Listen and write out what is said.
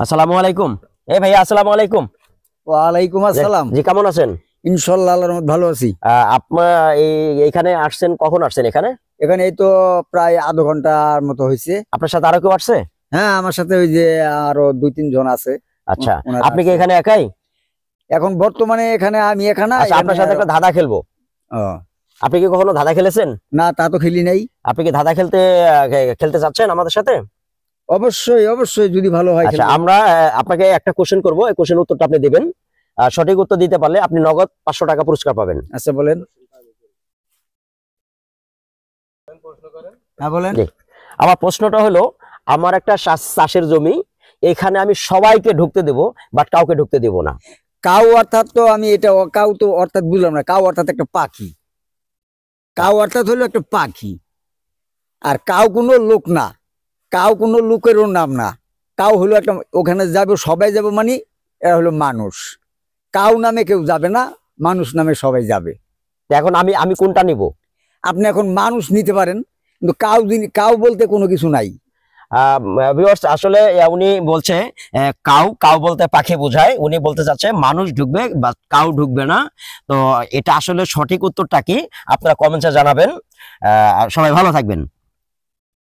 আসসালামু আলাইকুম। ভাইয়া আসসালামু আলাইকুম। ওয়ালাইকুম আসসালাম। জি, কেমন আছেন? ইনশাআল্লাহ আল্লাহর রহমতে ভালো আছি। আপনার এইখানে আসছেন, কখন আসছেন এখানে? এখানে এই তো প্রায় আধা ঘন্টার মতো হয়েছে। আপনার সাথে আরো কেউ আসছে? হ্যাঁ, আমার সাথে ওই যে আরো 2-3 জন আছে। আচ্ছা, ওনারা আপনি কি আছে। এখানে একাই? এখন বর্তমানে এখানে আমি এখানে আচ্ছা, আপনার সাথে একটা ধাঁধা খেলবো। ও, আপনি কি কখনো ধাঁধা খেলেছেন? না, তা তো খেলি নাই। আপনি কি ধাঁধা খেলতে চাচ্ছেন আমাদের সাথে? অবশ্যই অবশ্যই, যদি ভালো হয় আচ্ছা, খেলবো। আমরা আপনাকে একটা কোশ্চেন করবো, এই কোশ্চেন উত্তরটা আপনি দিবেন। সঠিক উত্তর দিতে পারলে আপনি নগদ 500 টাকা পুরস্কার পাবেন। আচ্ছা, বলেন। হ্যাঁ, বলেন। জি, আমার প্রশ্নটা হলো, আমার একটা চাষের জমি, এখানে আমি সবাইকে ঢুকতে দেব, বাট কাউকে ঢুকতে দেব না। কাউ অর্থাৎ তো আমি এটা কাউ তো অর্থাৎ বুঝলাম না। কাউ অর্থাৎ একটা পাখি। কাউ অর্থাৎ হলো একটা পাখি। আর কাউ কোনো লোক না। কাউ কোনো লোকেরও নাম না। কাউ হলো একটা, ওখানে যাবে সবাই যাবে, মানে এরা হলো মানুষ। কাউ নামে কেউ যাবে না, মানুষ নামে সবাই যাবে। তো এখন আমি আমি কোনটা নিব? আপনি এখন মানুষ নিতে পারেন, কিন্তু কাউ বলতে কোনো কিছু নাই। ভিউয়ার্স, আসলে উনি বলছে কাউ কাউ বলতে পাখি বোঝায়, উনি বলতে চাচ্ছে মানুষ ঢুকবে বা কাউ ঢুকবে না। তো এটা আসলে সঠিক উত্তরটা কি আপনারা কমেন্টসে জানাবেন। সবাই ভালো থাকবেন।